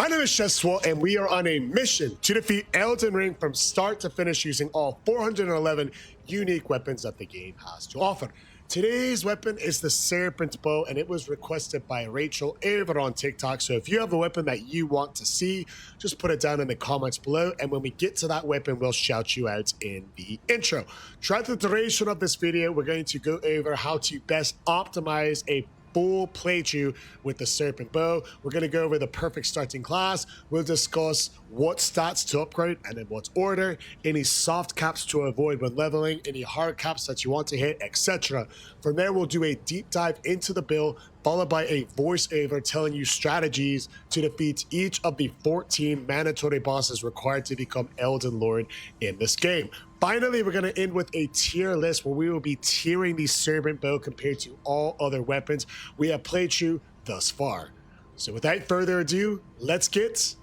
My name is Cheswell, and we are on a mission to defeat Elden Ring from start to finish using all 411 unique weapons that the game has to offer. Today's weapon is the Serpent BOW, and it was requested by Rachel over on TikTok. So if you have a weapon that you want to see, just put it down in the comments below, and when we get to that weapon, we'll shout you out in the intro. Throughout the duration of this video, we're going to go over how to best optimize a full playthrough with the Serpent BOW. We're going to go over the perfect starting class. We'll discuss what stats to upgrade and in what order, any soft caps to avoid when leveling, any hard caps that you want to hit, etc. From there, we'll do a deep dive into the build, followed by a voiceover telling you strategies to defeat each of the 14 mandatory bosses required to become Elden Lord in this game. Finally, we're going to end with a tier list where we will be tiering the Serpent BOW compared to all other weapons we have played through thus far. So without further ado, let's get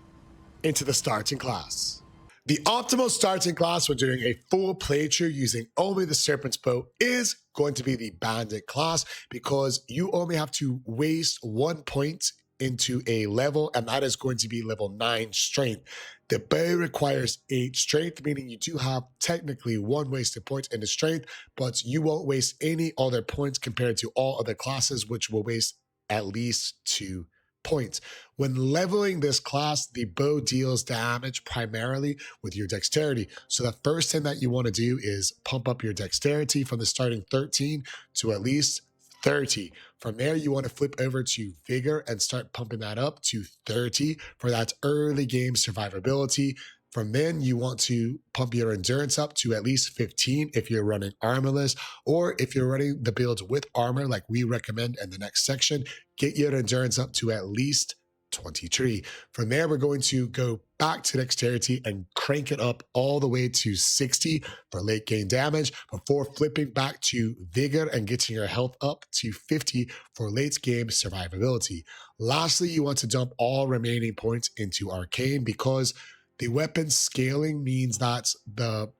into the starting class. The optimal starting class when doing a full playthrough using only the Serpent's BOW is going to be the Bandit class, because you only have to waste 1 point into a level, and that is going to be level 9 strength. The bow requires 8 strength, meaning you do have technically 1 wasted point in the strength, but you won't waste any other points compared to all other classes, which will waste at least 2 points. When leveling this class, the bow deals damage primarily with your dexterity. So the first thing that you want to do is pump up your dexterity from the starting 13 to at least 30. From there, you want to flip over to Vigor and start pumping that up to 30 for that early game survivability. From then, you want to pump your endurance up to at least 15 if you're running armorless, or if you're running the builds with armor like we recommend in the next section, get your endurance up to at least 23. From there, we're going to go back to dexterity and crank it up all the way to 60 for late game damage before flipping back to vigor and getting your health up to 50 for late game survivability. Lastly, you want to dump all remaining points into arcane, because the weapon scaling means that the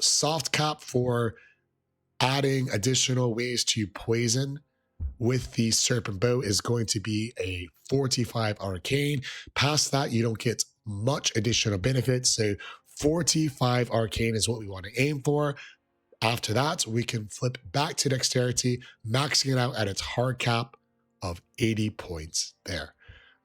soft cap for adding additional ways to poison with the Serpent BOW is going to be a 45 arcane. Past that, you don't get much additional benefits. So 45 arcane is what we want to aim for. After that, we can flip back to dexterity, maxing it out at its hard cap of 80 points there.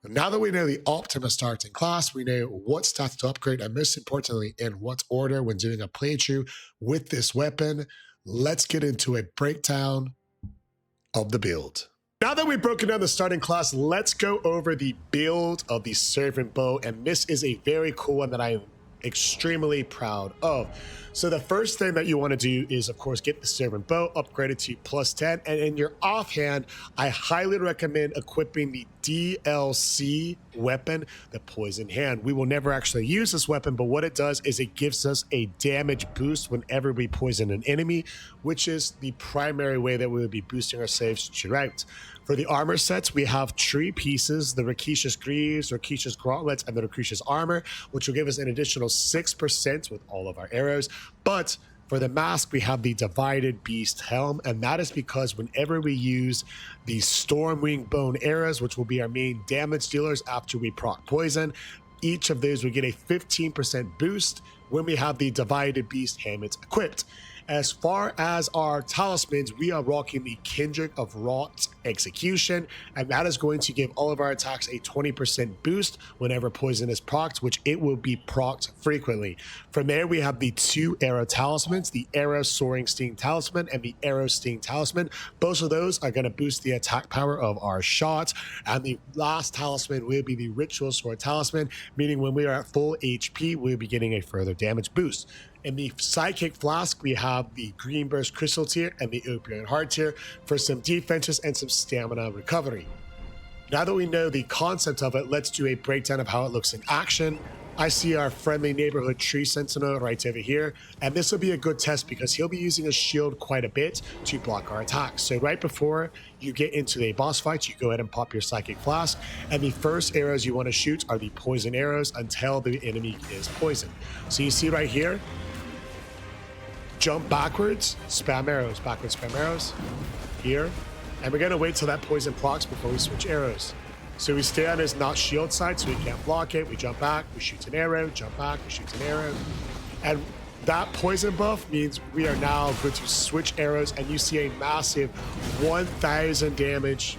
Now that we know the optimal starting class, we know what stats to upgrade, and most importantly, in what order when doing a playthrough with this weapon, let's get into a breakdown of the build. Now that we've broken down the starting class, let's go over the build of the Serpent BOW, and this is a very cool one that I am extremely proud of. So the first thing that you want to do is, of course, get the Serpent BOW upgraded to +10, and in your offhand, I highly recommend equipping the DLC weapon, the Poison Hand. We will never actually use this weapon, but what it does is it gives us a damage boost whenever we poison an enemy, which is the primary way that we would be boosting our saves throughout. For the armor sets, we have 3 pieces: the Rakisha's Greaves, Rakisha's Gauntlets, and the Rakisha's Armor, which will give us an additional 6% with all of our arrows. But for the mask, we have the Divided Beast Helm, and that is because whenever we use the Stormwing Bone arrows, which will be our main damage dealers after we proc poison, each of those will get a 15% boost when we have the Divided Beast helmet equipped. As far as our talismans, we are rocking the Kindred of Rot Execution, and that is going to give all of our attacks a 20% boost whenever poison is procced, which it will be procced frequently. From there, we have the 2 arrow talismans, the Arrow Soaring Sting Talisman and the Arrow Sting Talisman. Both of those are going to boost the attack power of our shots, and the last talisman will be the Ritual Sword Talisman, meaning when we are at full HP, we'll be getting a further damage boost. In the Psychic Flask, we have the Green Burst Crystal tier and the Opioid Heart tier for some defenses and some stamina recovery. Now that we know the concept of it, let's do a breakdown of how it looks in action. I see our friendly neighborhood tree sentinel right over here, and this will be a good test because he'll be using a shield quite a bit to block our attacks. So right before you get into a boss fight, you go ahead and pop your Psychic Flask, and the first arrows you want to shoot are the poison arrows until the enemy is poisoned. So you see right here, jump backwards, spam arrows, backwards spam arrows, here, and we're gonna wait till that poison procs before we switch arrows. So we stay on his not shield side so we can't block it. We jump back, we shoot an arrow, jump back, we shoot an arrow. And that poison buff means we are now going to switch arrows, and you see a massive 1,000 damage,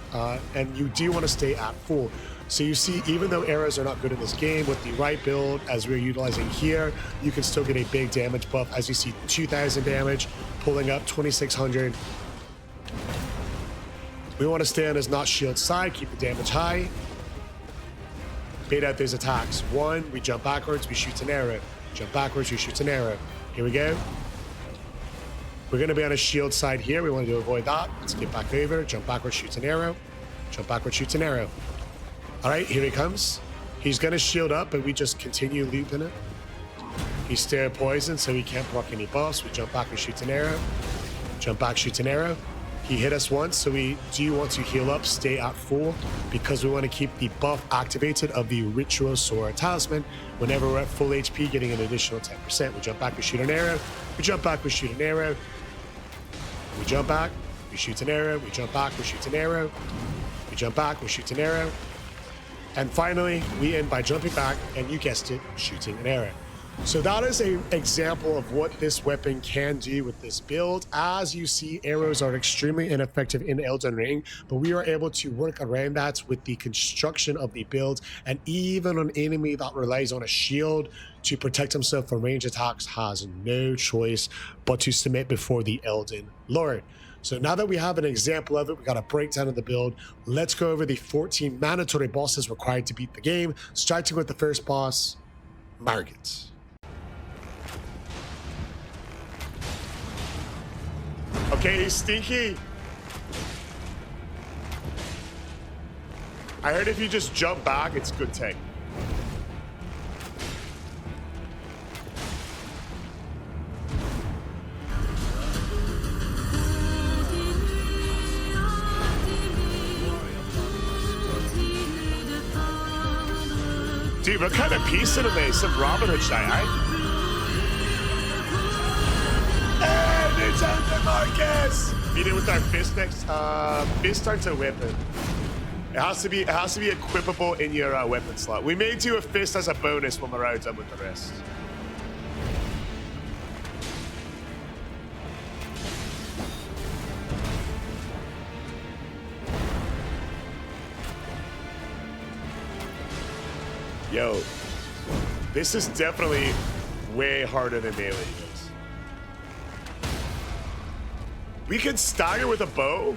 and you do want to stay at full. So you see, even though arrows are not good in this game, with the right build, as we're utilizing here, you can still get a big damage buff. As you see, 2,000 damage, pulling up 2,600. We want to stay on his not shield side, keep the damage high. Bait out those attacks. One, we jump backwards, we shoot an arrow. Jump backwards, we shoot an arrow. Here we go. We're going to be on a shield side here. We want to avoid that. Let's get back over. Jump backwards, shoots an arrow. Jump backwards, shoots an arrow. All right, here he comes. He's going to shield up, but we just continue looping it. He's still poisoned, so he can't block any buffs. We jump back and shoot an arrow. Jump back, shoots an arrow. He hit us once, so we do want to heal up, stay at full, because we want to keep the buff activated of the Ritual Sword Talisman. Whenever we're at full HP, getting an additional 10%. We jump back, we shoot an arrow. We jump back, we shoot an arrow. We jump back, we shoot an arrow. We jump back, we shoot an arrow. We jump back, we shoot an arrow. And finally, we end by jumping back, and you guessed it, shooting an arrow. So that is an example of what this weapon can do with this build. As you see, arrows are extremely ineffective in Elden Ring, but we are able to work around that with the construction of the build, and even an enemy that relies on a shield to protect himself from range attacks has no choice but to submit before the Elden Lord. So now that we have an example of it, we got a breakdown of the build. Let's go over the 14 mandatory bosses required to beat the game, starting with the first boss, Margit. Okay, he's stinky. I heard if you just jump back, it's good tank. Dude, what kind of piece in me? Some Robin Hood shit, eh? And it's on the Marcus! Beat it with our fist next. Fist starts a weapon. It has to be equipable in your weapon slot. We may do a fist as a bonus when we're done with the rest. Yo, this is definitely way harder than melee is. We can stagger with a bow.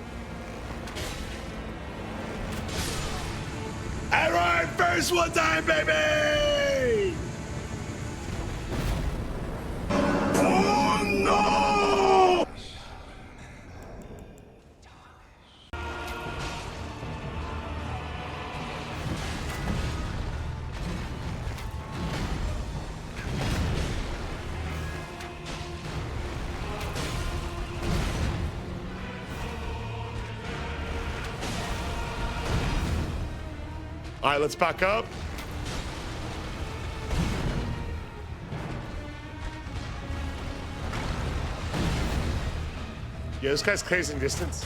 All right, first one time, baby! Oh no! All right, let's back up. Yeah, this guy's crazy in distance.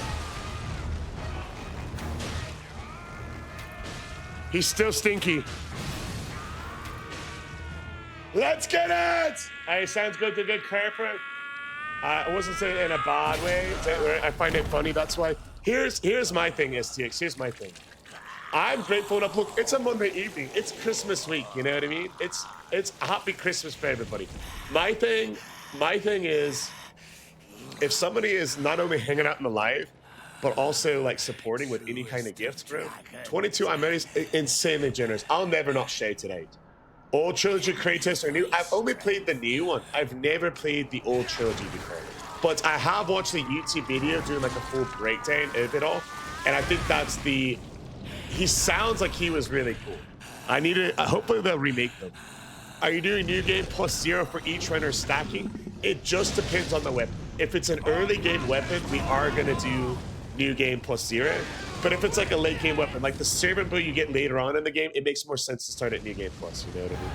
He's still stinky. Let's get it! Hey, sounds good to good carpet. I wasn't saying it in a bad way. I find it funny, that's why. Here's my thing, STX. Here's my thing. I'm grateful enough. Look, it's a Monday evening. It's Christmas week. You know what I mean? It's happy Christmas for everybody. My thing is, if somebody is not only hanging out in the live, but also like supporting with any kind of gift, bro. 22, I'm insanely generous. I'll never not shout it out. Old trilogy Kratos are new. I've only played the new one. I've never played the old trilogy before. But I have watched the YouTube video doing like a full breakdown of it all. And I think that's the... He sounds like he was really cool. I need to... hopefully they'll remake them. Are you doing new game plus 0 for each runner stacking? It just depends on the weapon. If it's an early game weapon, we are going to do new game plus 0. But if it's like a late game weapon, like the Serpent BOW you get later on in the game, it makes more sense to start at new game plus, you know what I mean?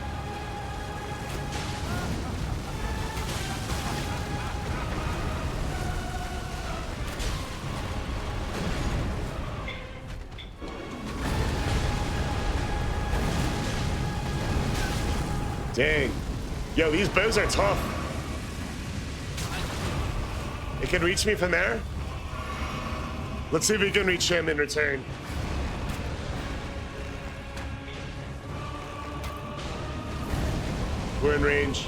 Dang. Yo, these bows are tough. It can reach me from there. Let's see if we can reach him in return. We're in range.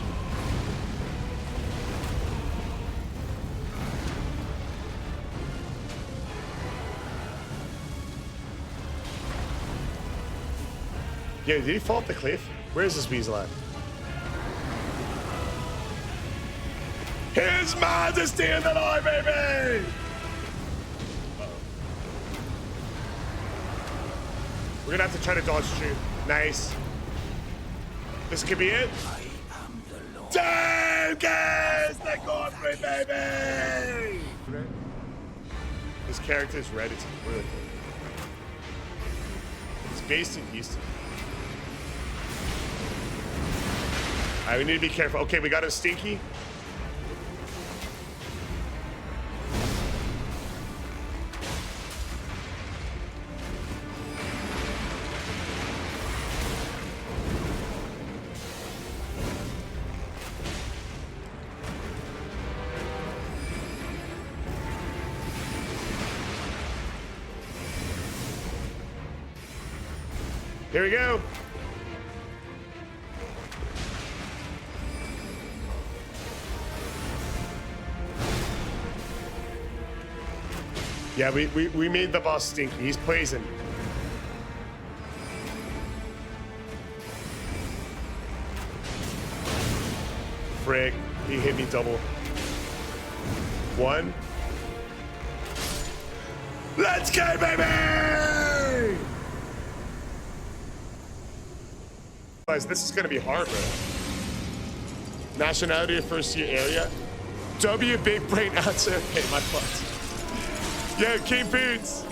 Yo, did he fall off the cliff? Where is this weasel at? His Majesty in the Lord, baby! We're gonna have to try to dodge through. Nice. This could be it. Damn, guys! The Godfrey, baby! This character is ready to really cool. It's based in Houston. Alright, we need to be careful. Okay, we got a stinky. Here we go. Yeah, we made the boss stinky. He's poison. Frick, he hit me double. One. Let's go, baby! Guys, this is gonna be hard, bro. Nationality of first year area. W big brain answer. Hey, my butt. Yo, King Boots.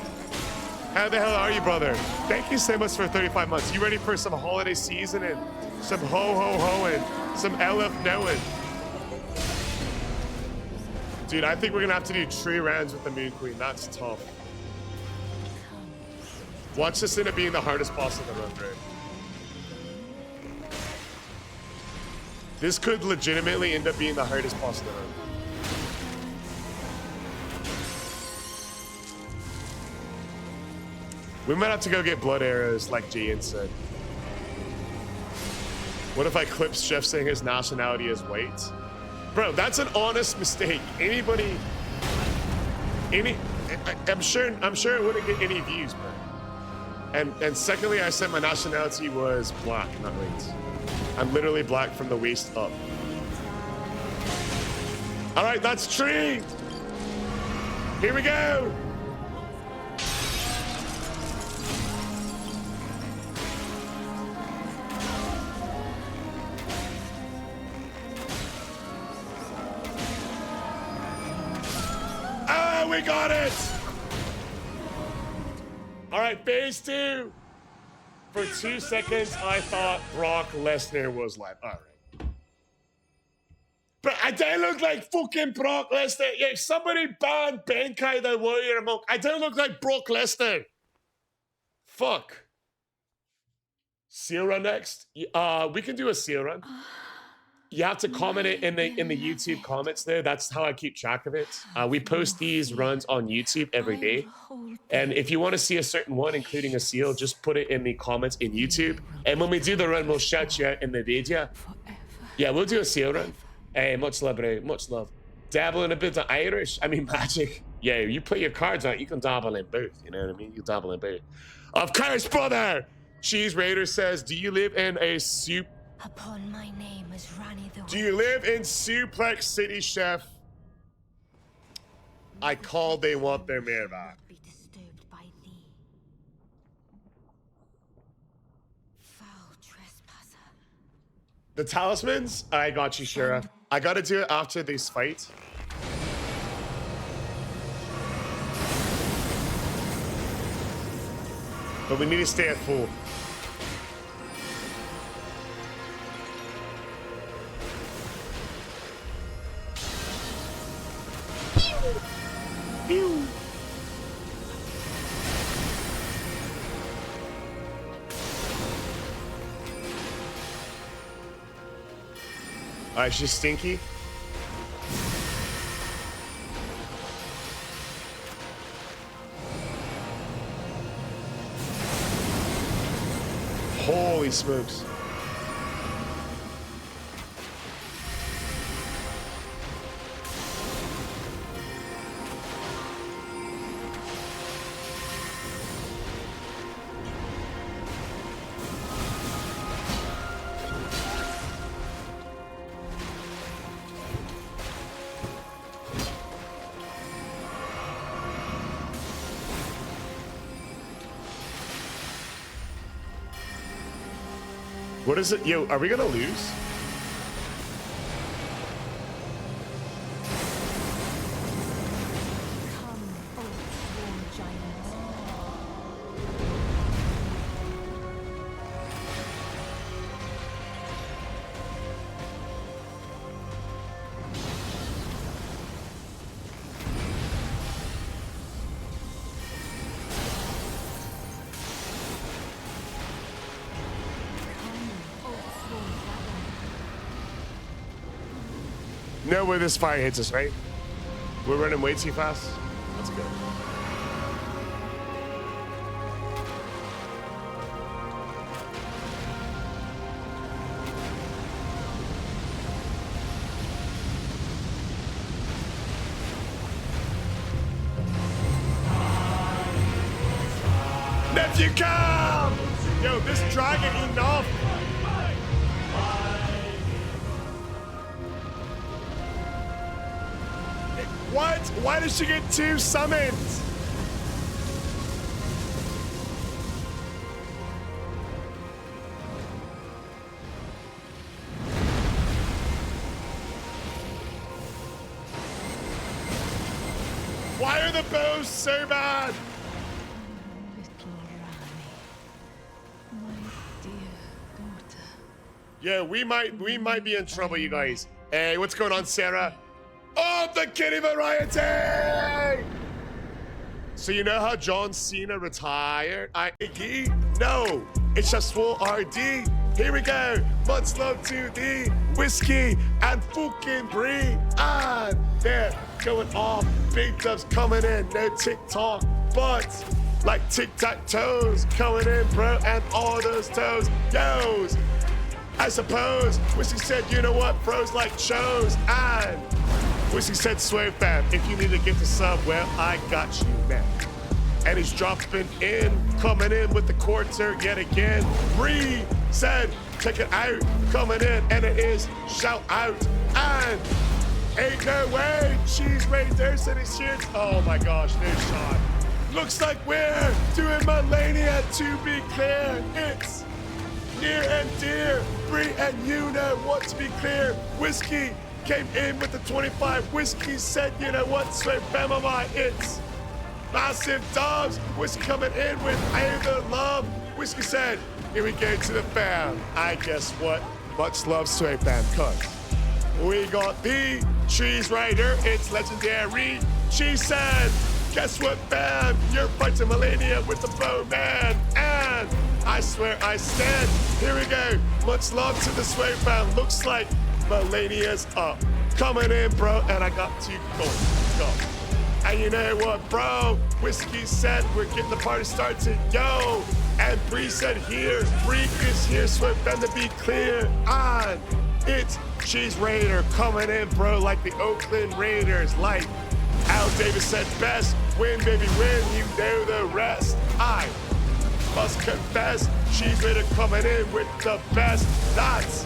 How the hell are you, brother? Thank you so much for 35 months. You ready for some holiday season and some ho and some LF knowing? Dude, I think we're gonna have to do 3 rounds with the Moon Queen. That's tough. Watch this end up being the hardest boss in the run, bro. This could legitimately end up being the hardest boss in the run. We might have to go get blood arrows like Gideon said. What if I clip Chef saying his nationality is white? Bro, that's an honest mistake. I'm sure it wouldn't get any views, bro. And secondly, I said my nationality was black, not white. I'm literally black from the waist up. All right, that's tree. Here we go. Oh, we got it. All right, phase 2. For 2 seconds, I thought Brock Lesnar was live. All right. But I don't look like fucking Brock Lesnar. Yeah, somebody ban Benkai the Warrior Monk. I don't look like Brock Lesnar. Fuck. Seal run next? We can do a seal run. You have to comment it in the YouTube comments there. That's how I keep track of it. We post these runs on YouTube every day. And if you want to see a certain one, including a seal, just put it in the comments in YouTube. And when we do the run, we'll shout you out in the video. Yeah, we'll do a seal run. Hey, much love, bro. Much love. Dabble in a bit of Irish. I mean, magic. Yeah, you put your cards out, you can dabble in both. You know what I mean? You dabble in both. Of course, brother! Cheese Raider says, do you live in a soup? Upon my name is Rani the Do you live in Suplex City, Chef? I called they want their mayor back. Be disturbed by thee. Foul trespasser. The talismans? I got you, Shura. I gotta do it after this fight. But we need to stay at full. Pew. she's stinky. Holy smokes. What is it? Yo, are we gonna lose? Come, O sworn giant. No way this fire hits us, right? We're running way too fast. That's good. Nephew, come! Yo, this dragon enough. What? Why did she get 2 summons? Why are the bows so bad? Little Rani, my dear daughter. Yeah, we might be in trouble, you guys. Hey, what's going on, Sarah? Oh, the kitty variety! So you know how John Cena retired? No, it's just full RD. Here we go. Much love to the whiskey and fucking brie. And they're going off. Big dubs coming in. No TikTok, but like tic-tac-toes coming in, bro. And all those toes. Yo's. I suppose. Whiskey said, you know what? Bros like shows. And Whiskey said, swear fam, if you need to get the sub, well, I got you, man. And he's dropping in, coming in with the quarter yet again. Bree said, check it out, coming in, and it is shout out. And ain't no way, she's right there, said he's here. Oh my gosh, no shot. Looks like we're doing Melania, to be clear. It's near and dear. Bree and you know what, to be clear. Whiskey came in with the 25. Whiskey said, you know what, sweet Bamama, it's massive dubs. Whiskey coming in with either love. Whiskey said, here we go to the fam. I guess what? Much love, sweet fam, cuz we got the Trees Rider. It's legendary. She said, guess what, fam? You're fighting Melania with the bow, man. And I swear I stand. Here we go. Much love to the sweet fam. Looks like Melania's up. Coming in, bro, and I got 2 go. And you know what, bro? Whiskey said we're getting the party started, yo. And Bree said here, Bree is here, swift and to be clear. And it's Cheese Raider coming in, bro, like the Oakland Raiders. Like Al Davis said best, win, baby, win, you know the rest. I must confess, Cheese Raider coming in with the best. That's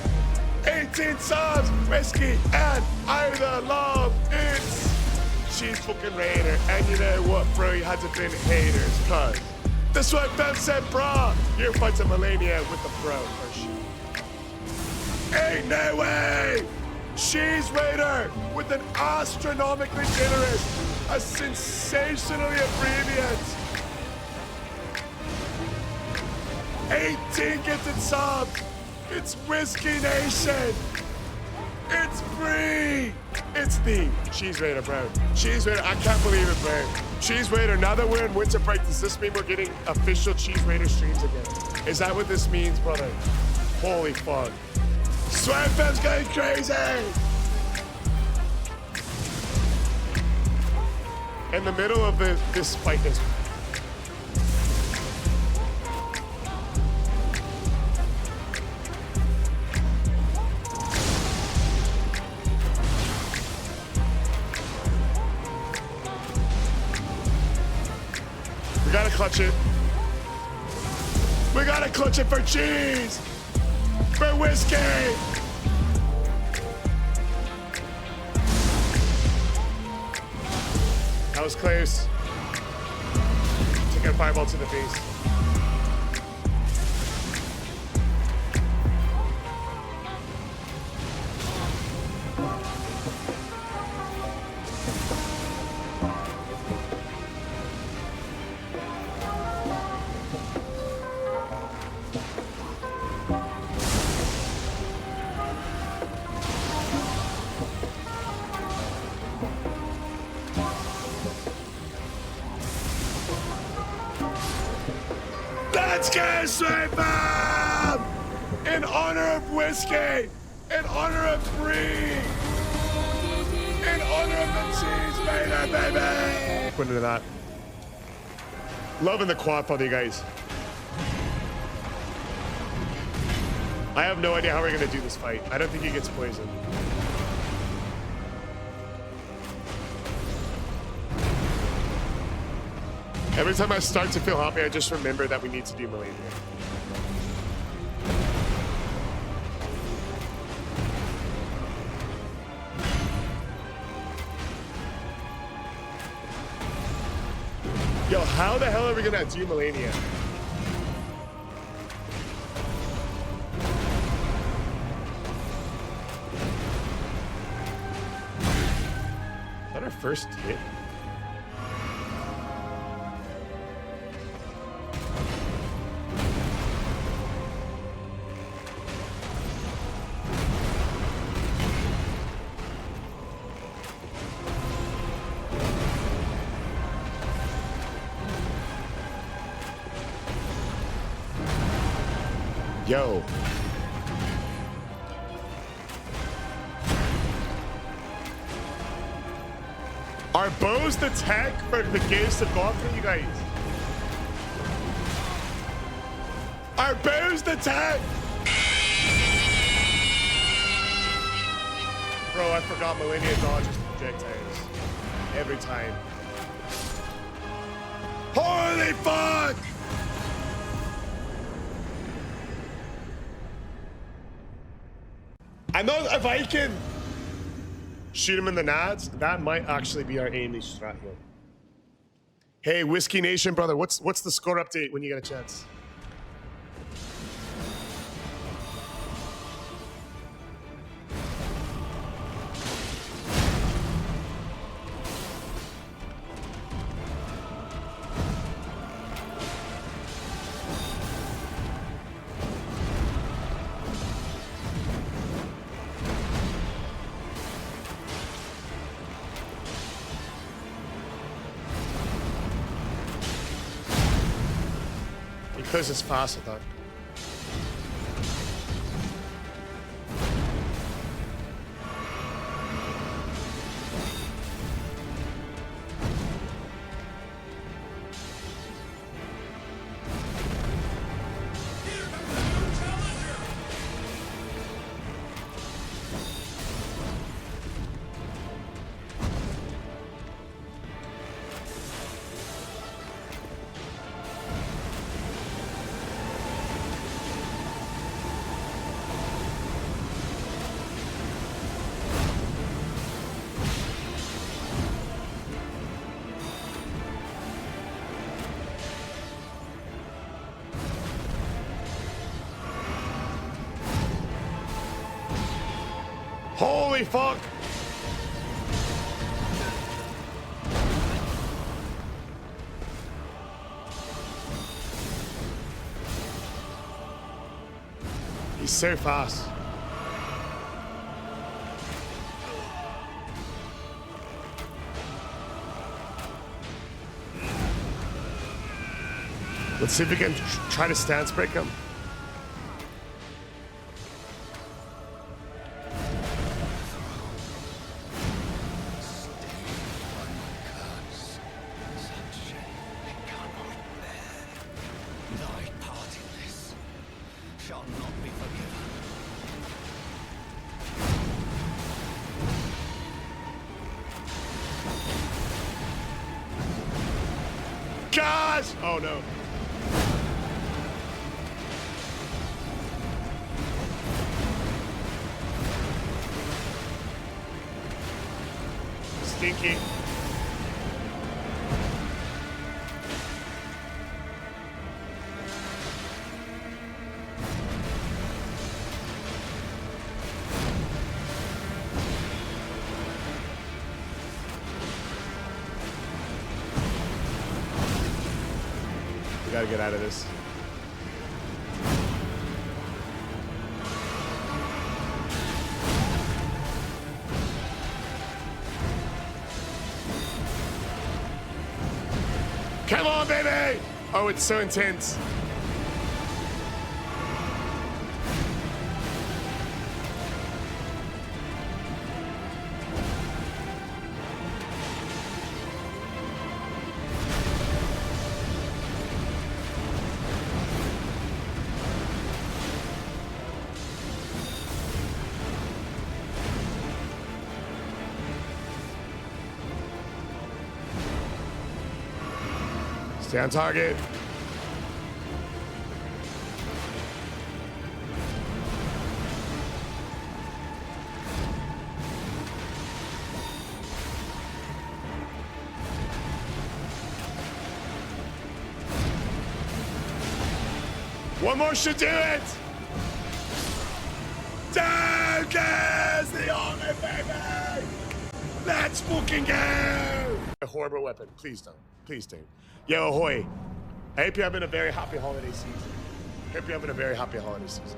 18 subs, Whiskey, and either love. It's Cheese fucking Raider. And you know what, bro? You had to been haters, cuz this what Fem said, brah. You're fighting Melania with the pro for sure. Ain't no way! Cheese Raider with an astronomically generous, a sensationally abbreviate 18 gifted subs. It's Whiskey Nation. It's free. It's the Cheese Raider, bro. Cheese Raider, I can't believe it, bro. Cheese Raider, now that we're in winter break, does this mean we're getting official Cheese Raider streams again? Is that what this means, brother? Holy fuck. Sweatband's going crazy! In the middle of this fight is... We gotta clutch it. We gotta clutch it for cheese! For whiskey! That was close. Taking a fireball to the face. Let's get straight bomb! In honor of whiskey! In honor of Brie! In honor of the cheese maker, baby! Put into that. Loving the quad for you guys. I have no idea how we're gonna do this fight. I don't think he gets poisoned. Every time I start to feel happy, I just remember that we need to do Malenia. Yo, how the hell are we gonna do Malenia? Is that our first hit? Yo. Are bows the tech for the gaze of Godfrey, you guys? Are bows the tech? Bro, I forgot Malenia dodges projectiles. Every time. Holy fuck! I know if I can shoot him in the nads, that might actually be our aiming strat here. Hey, Whiskey Nation, brother, what's the score update when you get a chance? Because it's fast, I thought. Holy fuck! He's so fast. Let's see if we can try to stance break him. gosh! Oh no. Stinky. We gotta get out of this. Come on, baby! Oh, it's so intense. Stay on target. One more should do it. Down goes the army, baby. Let's fucking go. A horrible weapon. Please don't. Please don't. Yo, ahoy. I hope you're having a very happy holiday season. Hope you're having a very happy holiday season.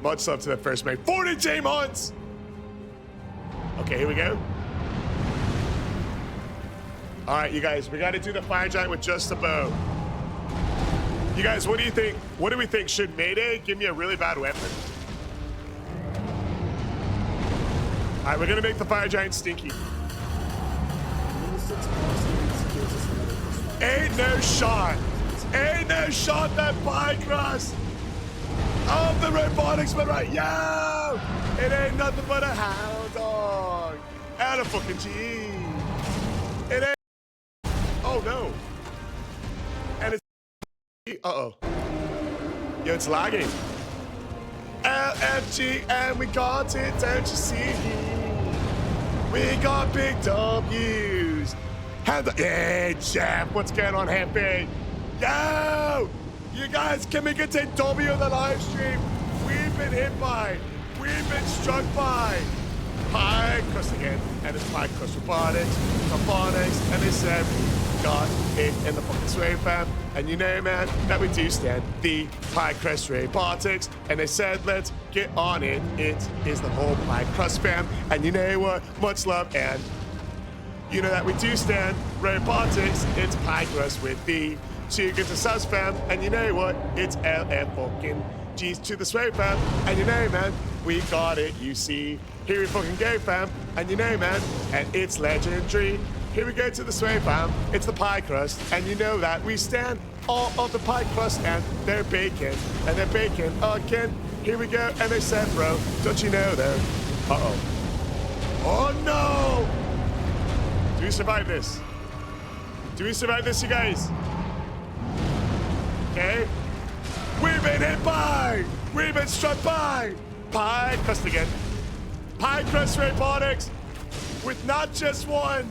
Much love to the first mate. 42 months! Okay, here we go. All right, you guys, we got to do the fire giant with just a bow. You guys, what do you think? What do we think? Should Mayday give me a really bad weapon? All right, we're going to make the fire giant stinky. Ain't no shot. Ain't no shot that pie crust of the robotics, but right, yo! It ain't nothing but a hound dog. And a fucking G. It ain't. Oh no. And it's. Uh-oh. Yo, it's lagging. LFG, and we got it, don't you see? We got big W's. Hey, Jeff, what's going on, Happy? Yo! You guys, can we get a W on the live stream? We've been hit by, we've been struck by pie crust again, and it's pie crust robotics, and they said, got it in the fucking sway fam, and you know, man, that we do stand the pie crust robotics, and they said, let's get on it. It is the whole pie crust fam, and you know what? Much love, and you know that we do stand robotics. It's pie crust with the too good to sus fam, and you know what? It's LF fucking G's to the sway fam, and you know, man, we got it. You see, here we fucking go, fam, and you know, man, and it's legendary. Here we go to the sway fam. It's the pie crust, and you know that we stand all of the pie crust, and they're baking, and they're baking again. Here we go, and they said, bro, don't you know though? Uh-oh. Oh no! Do we survive this? Do we survive this, you guys? Okay. We've been hit by! We've been struck by! Pie crust again. Pie crust robotics with not just one.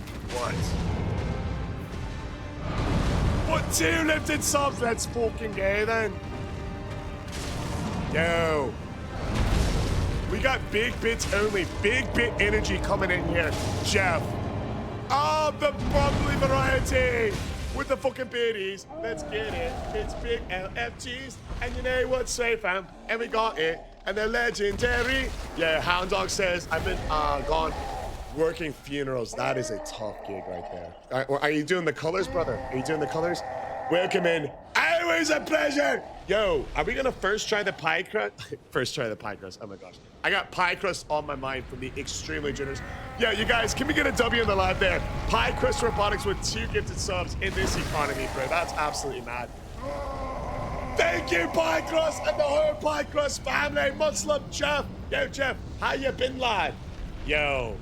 What? Two lifted subs? Let's fucking go then. Yo. We got big bits only. Big bit energy coming in here. Jeff. Oh, the bubbly variety with the fucking biddies. Let's get it. It's big LFGs. And you know what, say fam? And we got it. And they're legendary. Yeah, Hound Dog says, I've been gone working funerals. That is a tough gig right there. Are you doing the colors, brother? Are you doing the colors? Welcome in. Always a pleasure. Yo, are we gonna first try the pie crust? First try the pie crust. Oh my gosh. I got pie crust on my mind from the extremely generous. Yo, you guys, can we get a W in the live there? Pie crust robotics with 2 gifted subs in this economy, bro. That's absolutely mad. Thank you, pie crust and the whole pie crust family. Much love, Jeff. Yo, Jeff, how you been, lad? Yo,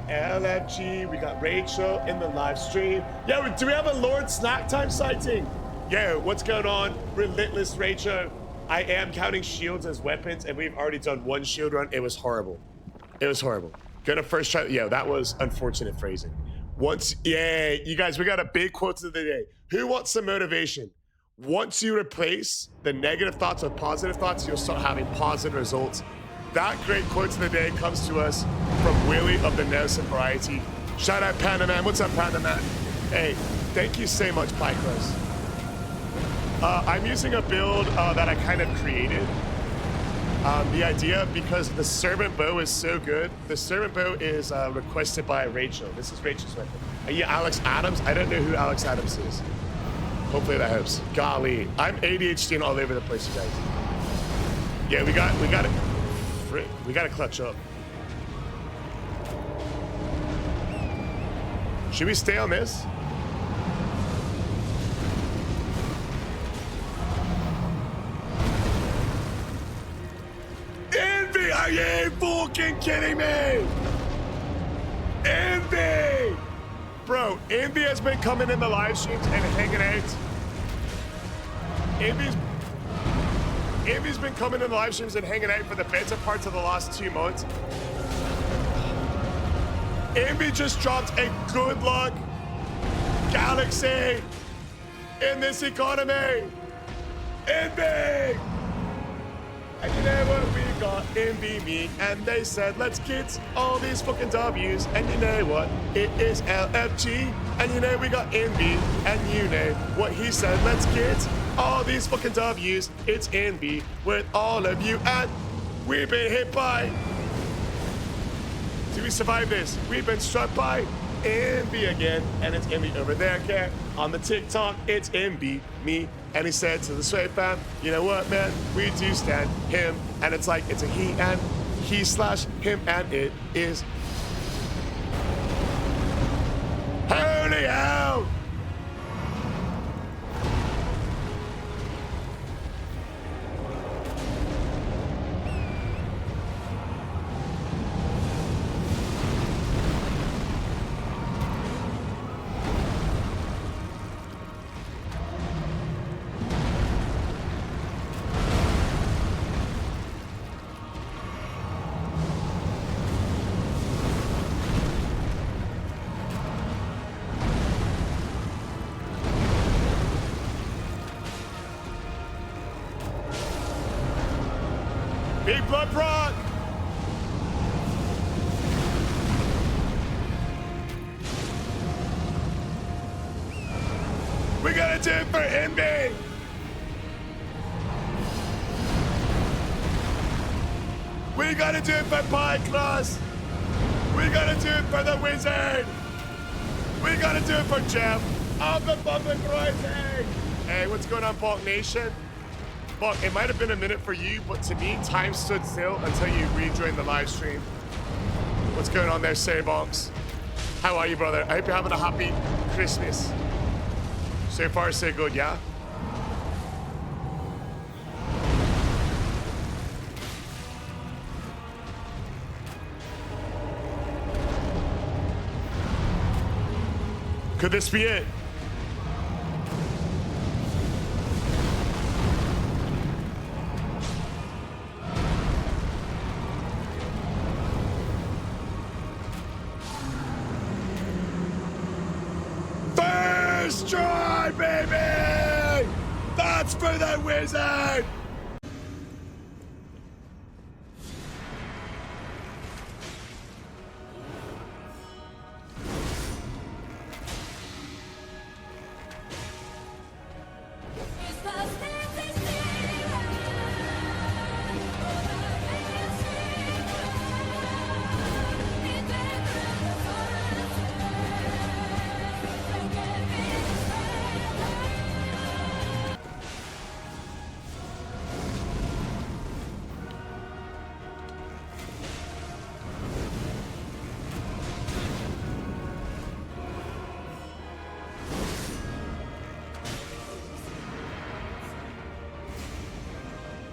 LFG. We got Rachel in the live stream. Yo, do we have a Lord Snack Time sighting? Yo, what's going on? Relentless Rachel. I am counting shields as weapons, and we've already done one shield run. It was horrible. It was horrible. Gonna first try. Yo, that was unfortunate phrasing. Once, yeah, you guys, we got a big quote of the day. Who wants some motivation? Once you replace the negative thoughts with positive thoughts, you'll start having positive results. That great quote of the day comes to us from Willie of the Nelson variety. Shout out Panda Man. What's up, Panda Man? Hey, thank you so much, Pycros. I'm using a build that I kind of created. The idea, because the Serpent BOW is so good, the Serpent BOW is requested by Rachel. This is Rachel's weapon. Yeah, Alex Adams. I don't know who Alex Adams is. Hopefully that helps. Golly, I'm ADHD all over the place, you guys. Yeah, we got it. Frick, we got to clutch up. Should we stay on this? Envy, are you fucking kidding me? Envy! Bro, Envy has been coming in the live streams and hanging out. Envy's been coming in the live streams and hanging out for the better parts of the last 2 months. Envy just dropped a good luck galaxy in this economy. Envy! And you know what? We got Envy me, and they said, let's get all these fucking W's. And you know what? It is LFG. And you know we got Envy, and you know what he said, let's get all these fucking W's. It's Envy with all of you, and we've been hit by. Do we survive this? We've been struck by Envy again, and it's Envy over there, okay? On the TikTok, it's Envy me. And he said to the Sway fam, you know what, man? We do stand him. And it's like, it's a he and he slash him, and it is. Holy hell! Big blood rock! We gotta do it for Envy! We gotta do it for Pycross! We gotta do it for the Wizard! We gotta do it for Jeff of the Public Rising! Hey, what's going on, Bulk Nation? Bulk, it might have been a minute for you, but to me, time stood still until you rejoined the live stream. What's going on there, Saybonks? How are you, brother? I hope you're having a happy Christmas. So far, so good, yeah? Could this be it? First try, baby! That's for the Wizard!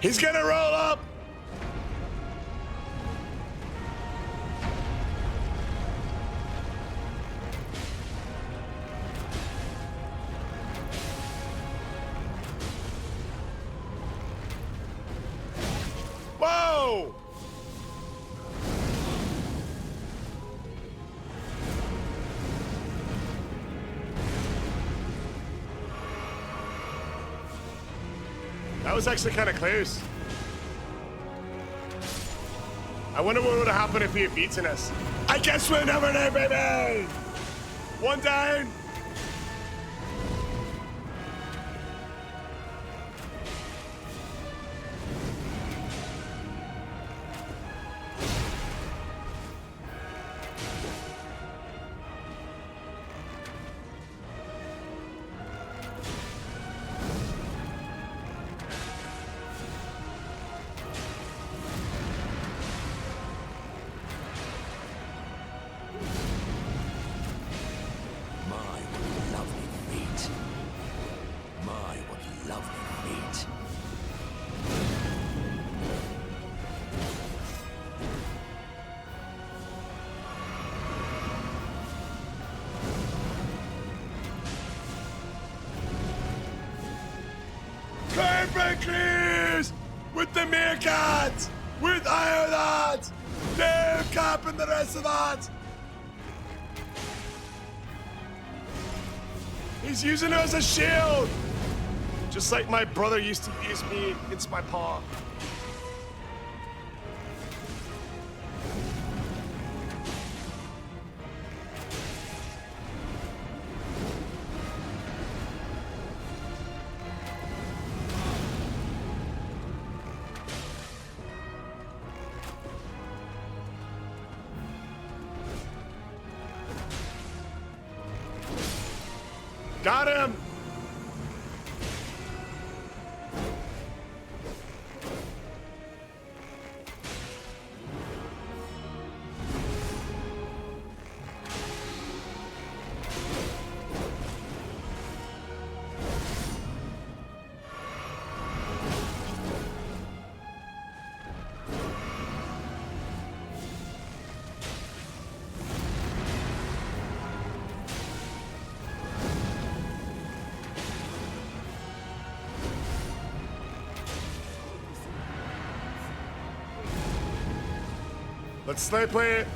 He's gonna roll up. Woo! was actually kind of close. I wonder what would have happened if he had beaten us. I guess we're never there, baby! One down. Clears with the Morgott, with that, no cap and the rest of that. He's using it as a shield, just like my brother used to use me against my paw. Got him! Let's slay play it.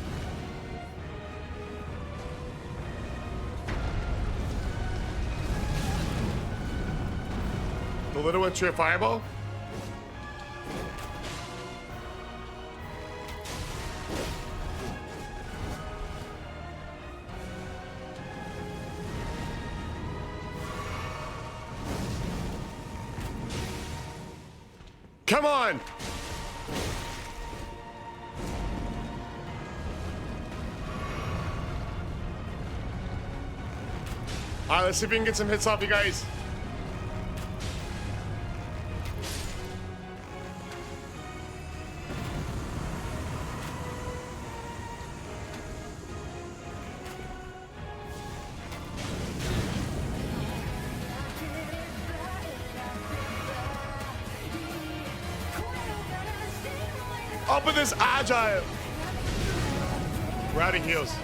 The little one to a fireball. Come on. All right, let's see if we can get some hits off you guys. Up with this agile. We're out of heals.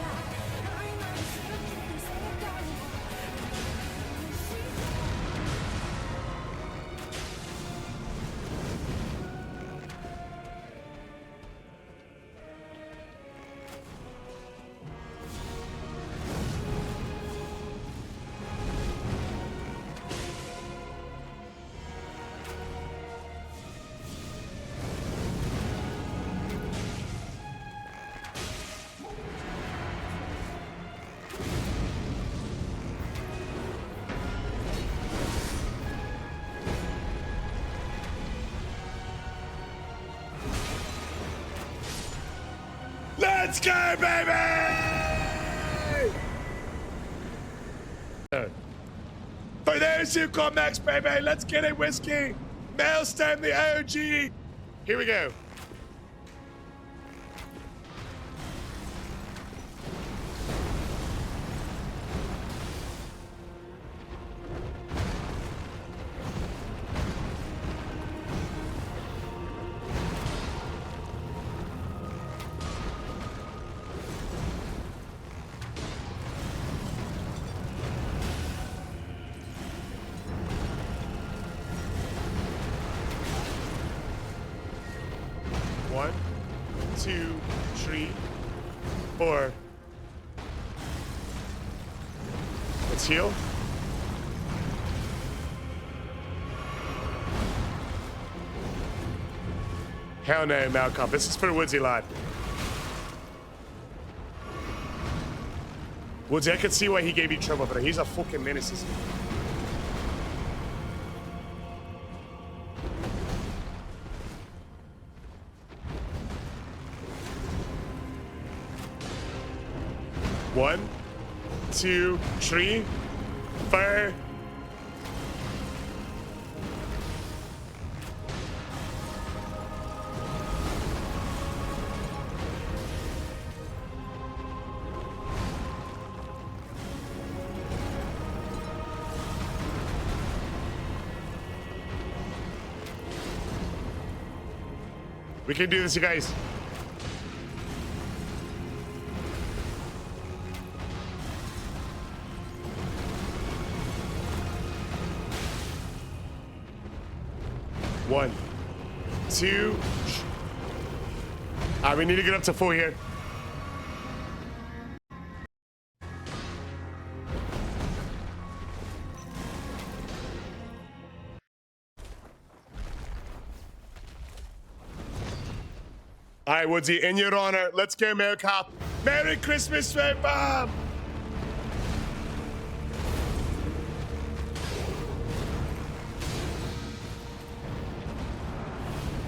Let's go, baby! For those who come next, baby, let's get it, whiskey. Maelstrom, the OG. Here we go. One, two, three, four. Let's heal. Hell no, Malkeith. This is for the Woodsy lad. Woodsy, I can see why he gave you trouble, but he's a fucking menace. Isn't he? One, two, three, four. We can do this, you guys. One, two. All right, we need to get up to 4 here. All right, Woodsy, in your honor, let's go, Malkeith. Merry Christmas, sweet fam!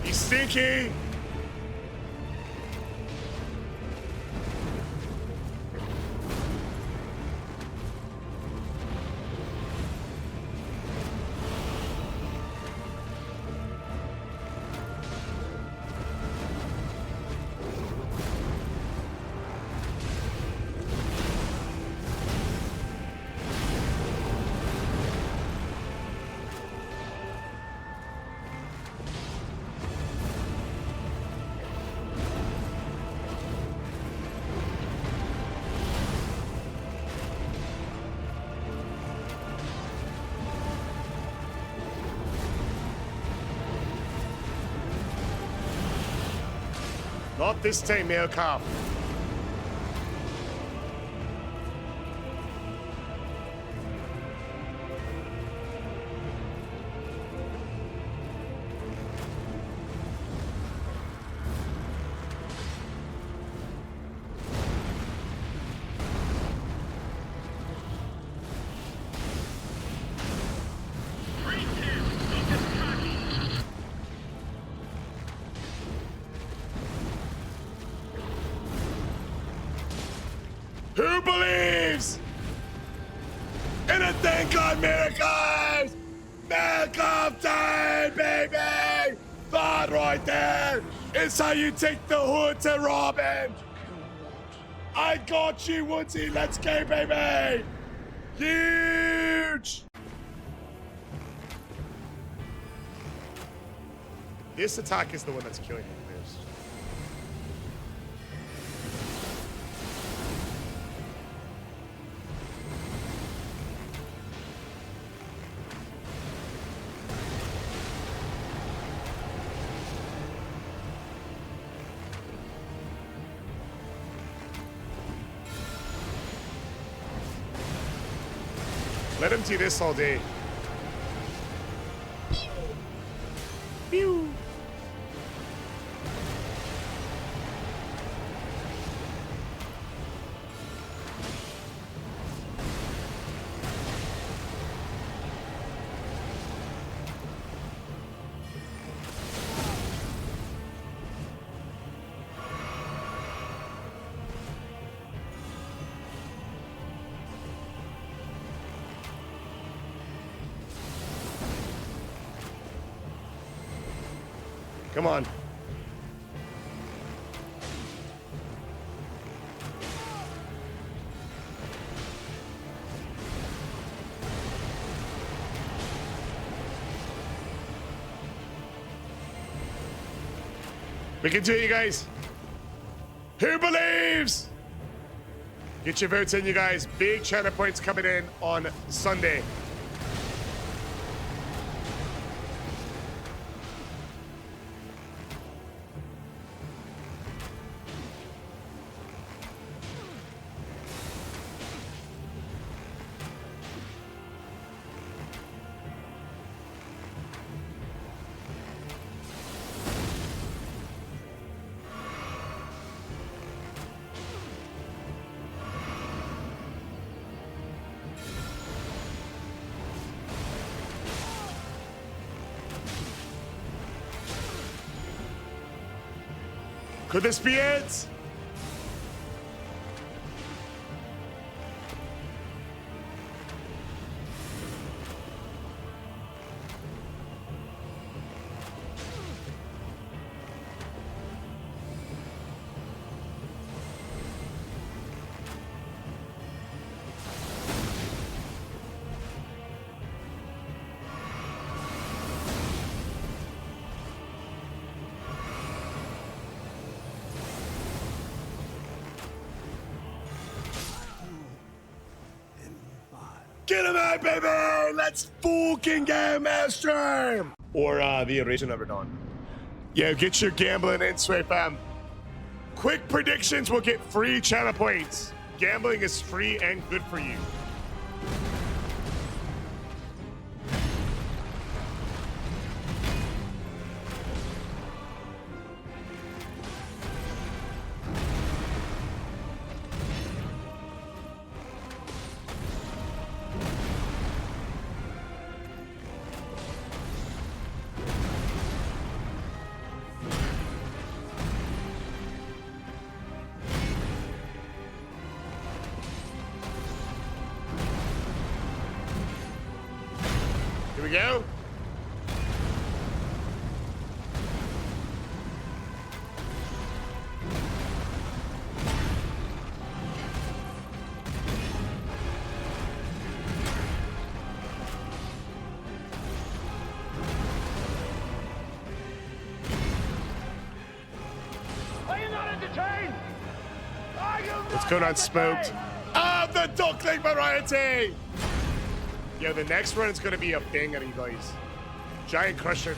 He's stinky! Not this time, Malkeith. Who believes in a thing called miracles? Malkeith time, baby! That right there is how you take the hood to Robin. I got you, Woodsy. Let's go, baby! Huge! This attack is the one that's killing me most. Let him do this all day. Pew. Come on. We can do it, you guys. Who believes? Get your votes in, you guys. Big channel points coming in on Sunday. Could this be it? Get him out, baby! Let's fucking get Maelstrom! Or the Erasure Never Dawn. Yeah, get your gambling in, Sway fam. Quick predictions will get free channel points. Gambling is free and good for you. Here we go. Are you not entertained? Are you not What's going on, Smoked? Ah, the Duckling variety! Yo, the next run is gonna be a banger, you guys. Giant Crusher.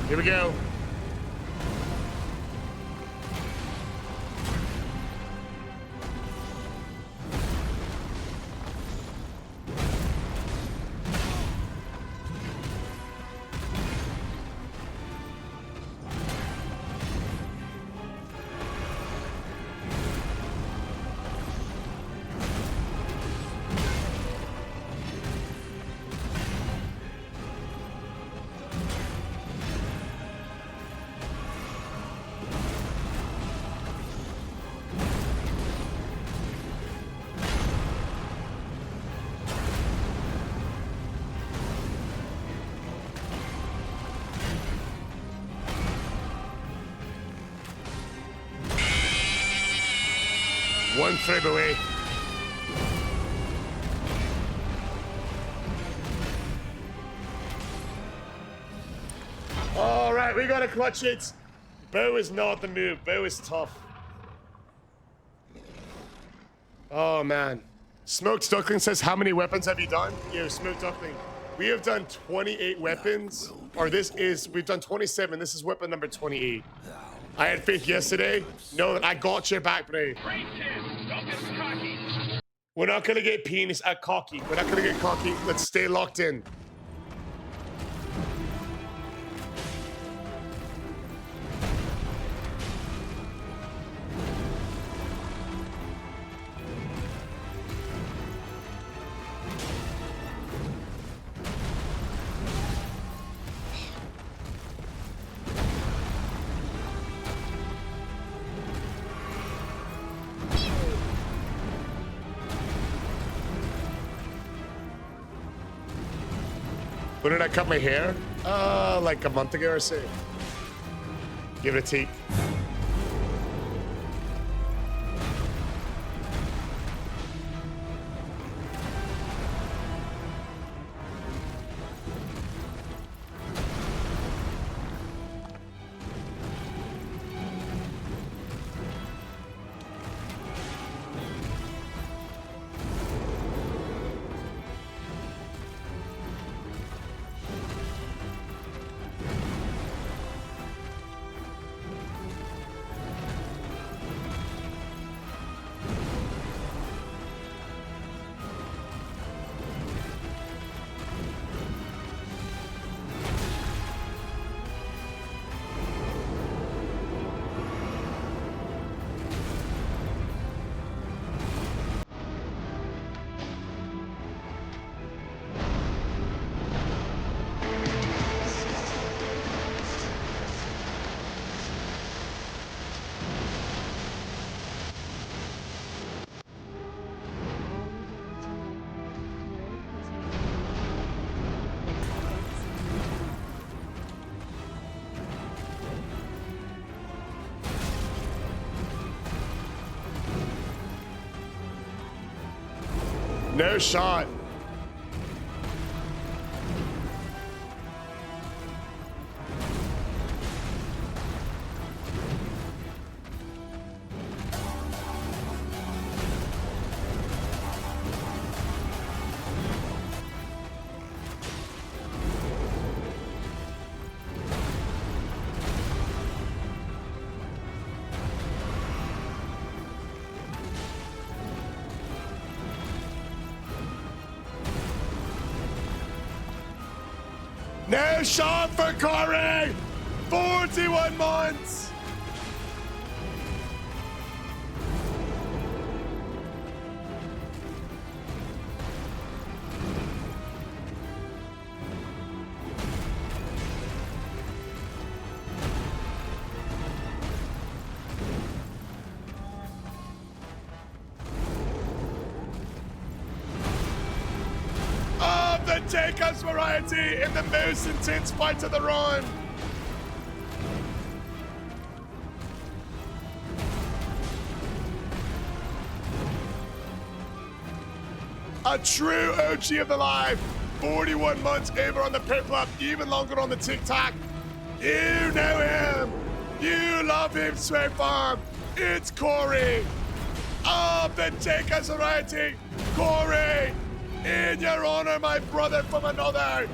Here we go. One frame away. All right, we gotta clutch it. Bow is not the move. Bow is tough. Oh man. Smoked Duckling says, how many weapons have you done? Yo, Smoked Duckling. We have done 28 weapons. Or we've done 27. This is weapon number 28. I had faith yesterday. Know that I got your back, bro. We're not gonna get penis at cocky. We're not gonna get cocky. Let's stay locked in. When did I cut my hair? Like a month ago or so. Give it a take. No shot. No shot for Corey! 41 months! The Jacobs variety in the most intense fight of the run. A true OG of the live. 41 months over on the pit club, even longer on the TikTok. You know him. You love him, Sweat Farm. It's Corey of the Jacobs variety. Corey. In your honor, my brother from another.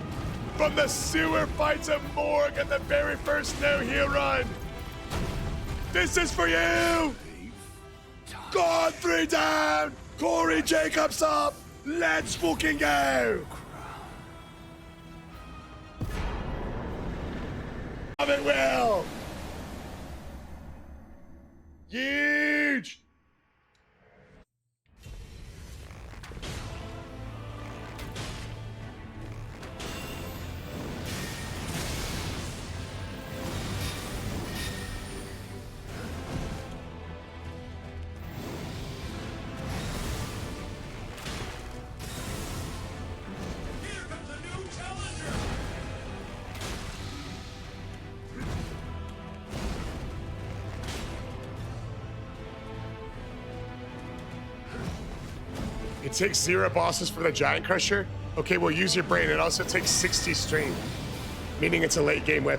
From the sewer fights of Morg and the very first No Heel run. This is for you. Godfrey down. Corey Jacobs up. Let's fucking go. Have it, Will. Huge. It takes 0 bosses for the Giant Crusher. Okay, well, use your brain. It also takes 60 stream, meaning it's a late game whip.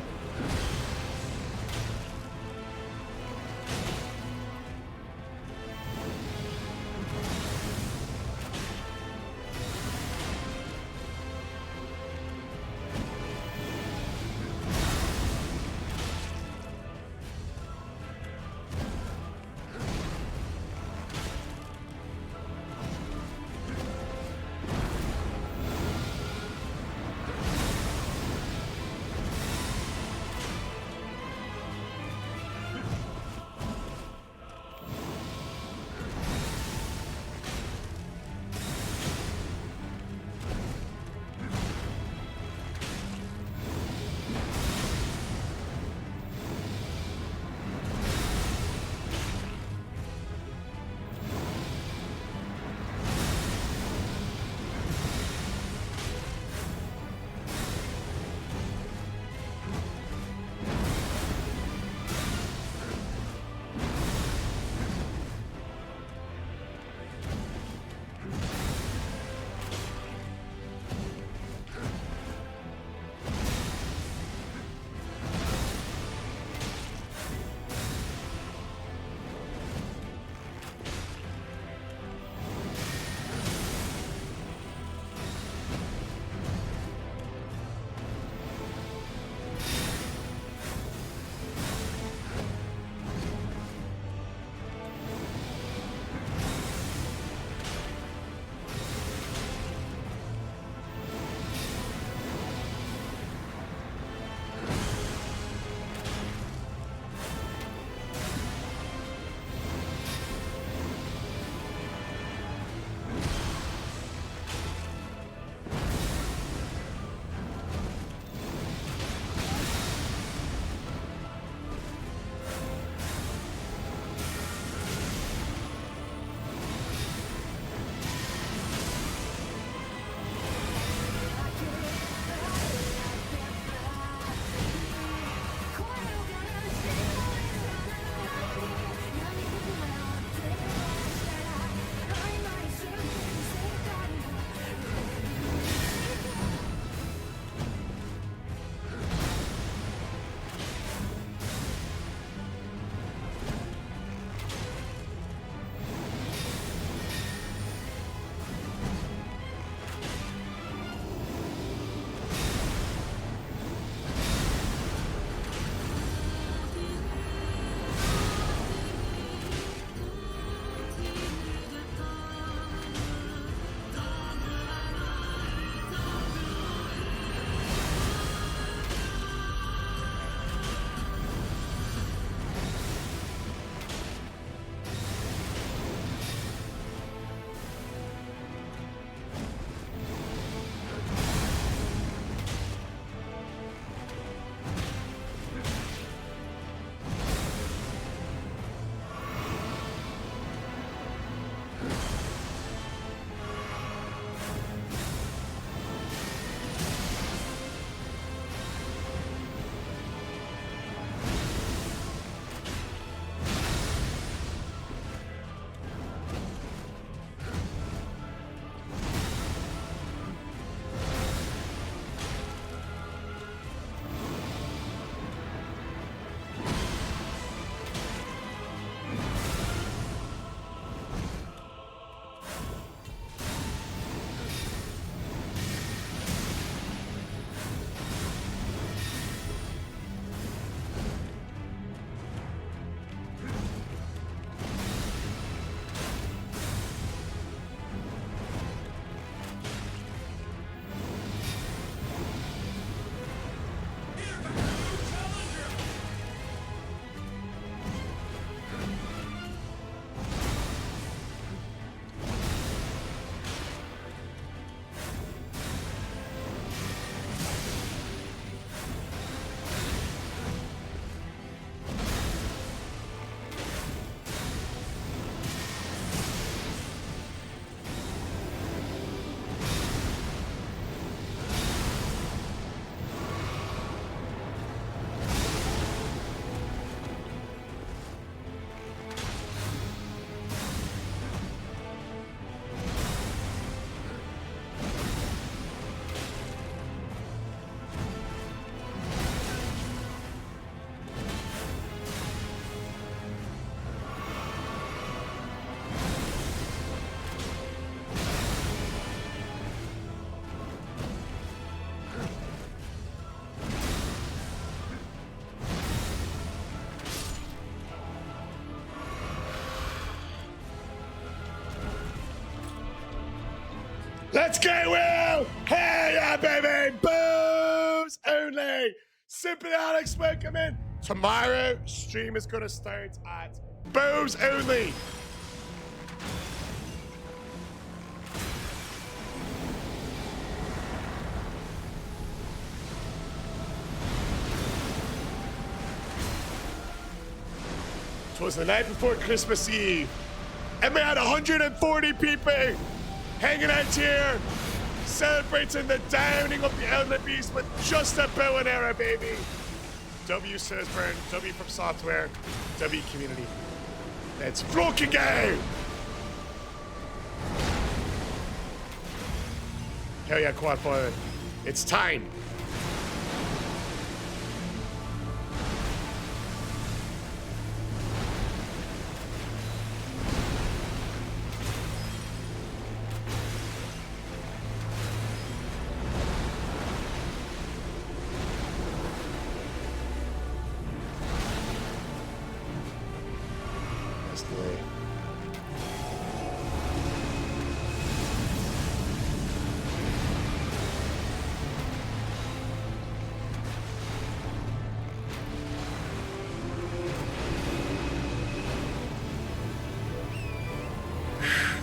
Let's go, Will! Hey, yeah, baby! Booms only! Simple Alex, welcome in. Tomorrow, stream is going to start at booms only. It was the night before Christmas Eve, and we had 140 people hanging out here, celebrating the downing of the Elden Beast with just a bow and arrow, baby. W says burn, W from software, W community. Let's fucking go! Hell yeah, quad fire. It's time.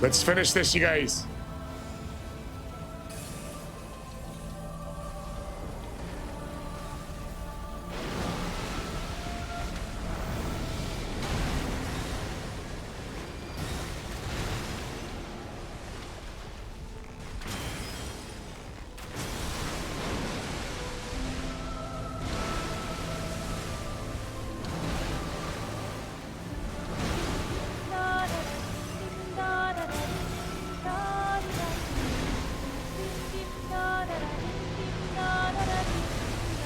Let's finish this, you guys.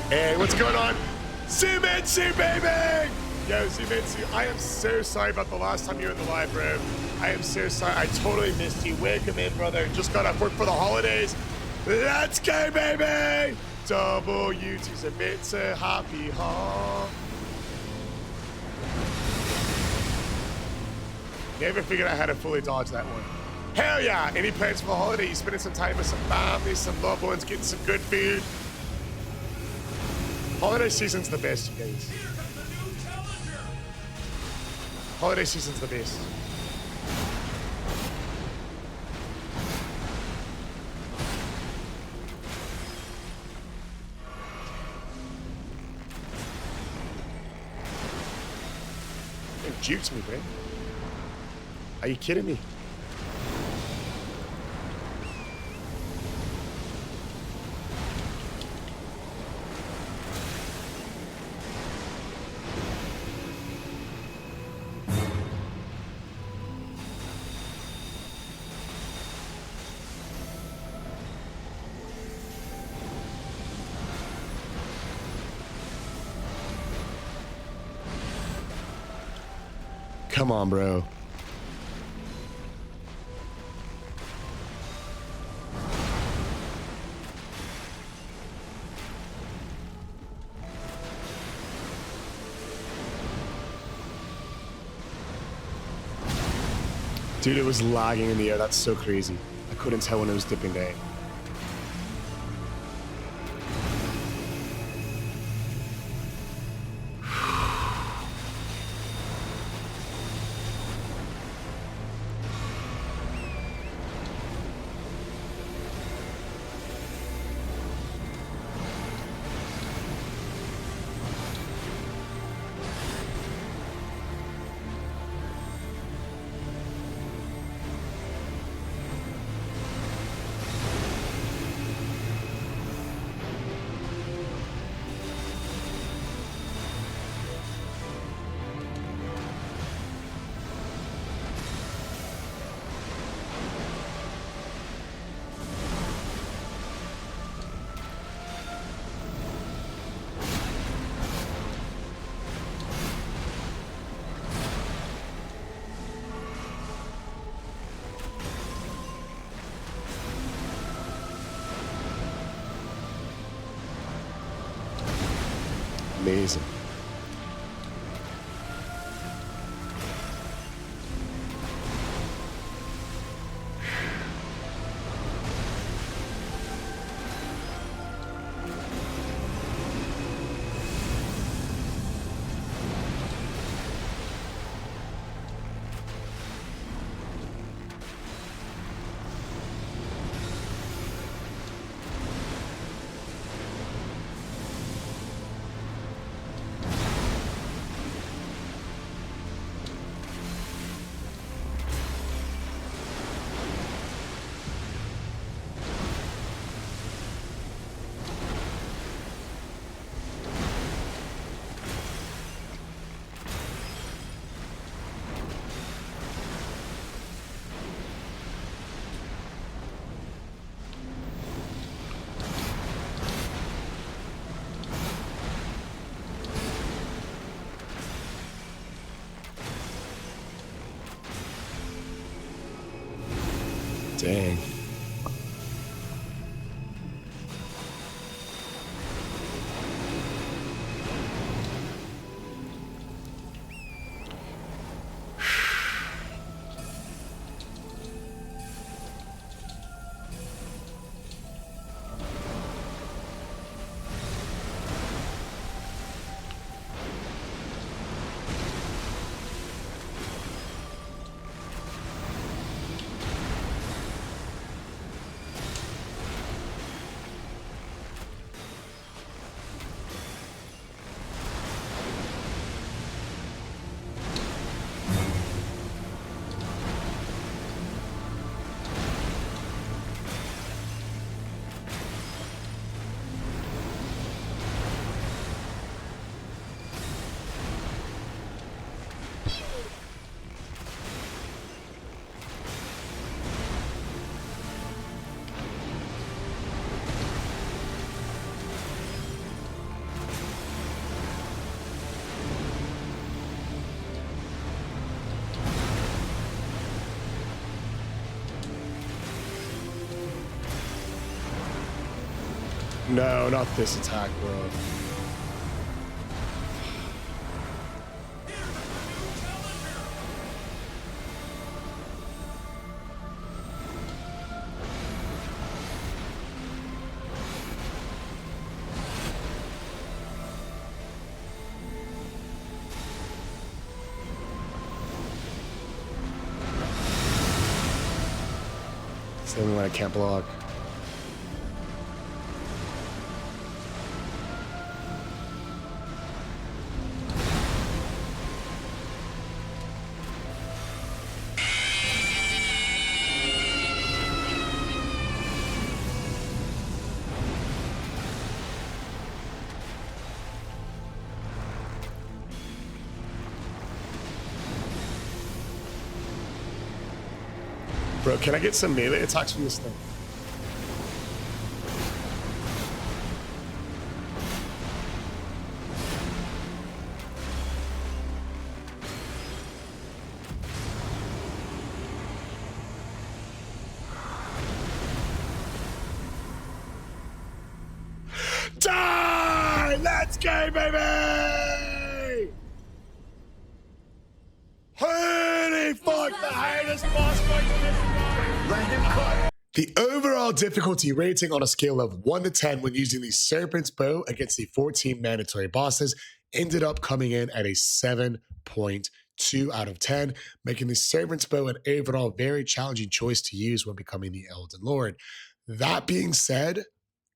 Hey, what's going on? Zumitsu, baby! Yo, Zumitsu, I am so sorry about the last time you were in the live, bro. I am so sorry. I totally missed you. Welcome in, brother. Just got off work for the holidays. Let's go, baby! W to Zumitsu, happy home. Never figured out how to fully dodge that one. Hell yeah! Any plans for the holiday? You spending some time with some family, some loved ones, getting some good food? Holiday season's the best, you guys. Holiday season's the best. It jukes me, bro. Are you kidding me? Come on, bro. Dude, it was lagging in the air. That's so crazy. I couldn't tell when it was dipping down. Amazing. Dang. No, not this attack, bro. It's the only one I can't block. Bro, can I get some melee attacks from this thing? Die! Let's go, baby! Holy fuck, the hardest boss fight in this game! The overall difficulty rating on a scale of 1 to 10 when using the Serpent's Bow against the 14 mandatory bosses ended up coming in at a 7.2 out of 10, making the Serpent's Bow an overall very challenging choice to use when becoming the Elden Lord. That being said,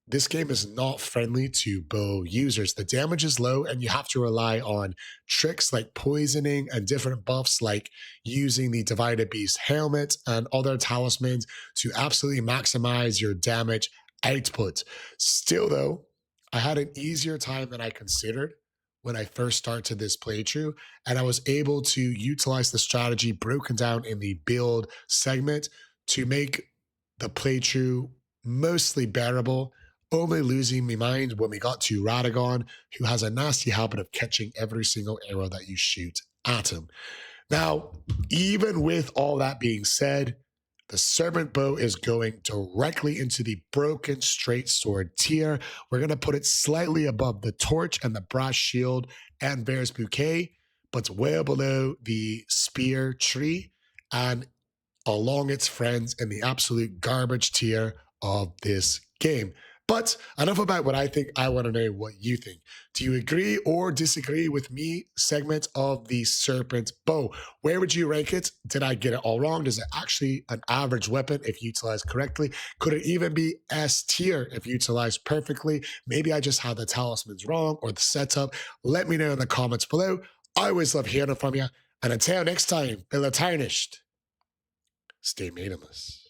this game is not friendly to bow users. The damage is low and you have to rely on tricks like poisoning and different buffs like using the Divided Beast helmet and other talismans to absolutely maximize your damage output. Still though, I had an easier time than I considered when I first started this playthrough, and I was able to utilize the strategy broken down in the build segment to make the playthrough mostly bearable, only losing my mind when we got to Radagon, who has a nasty habit of catching every single arrow that you shoot at him. Now, even with all that being said, the Serpent Bow is going directly into the broken straight sword tier. We're going to put it slightly above the torch and the brass shield and Bear's Bouquet, but well below the spear tree and along its friends in the absolute garbage tier of this game. But enough about what I think. I want to know what you think. Do you agree or disagree with me segment of the Serpent Bow? Where would you rank it? Did I get it all wrong? Is it actually an average weapon if utilized correctly? Could it even be S tier if utilized perfectly? Maybe I just had the talismans wrong or the setup. Let me know in the comments below. I always love hearing from you. And until next time, be tarnished. Stay maidenless.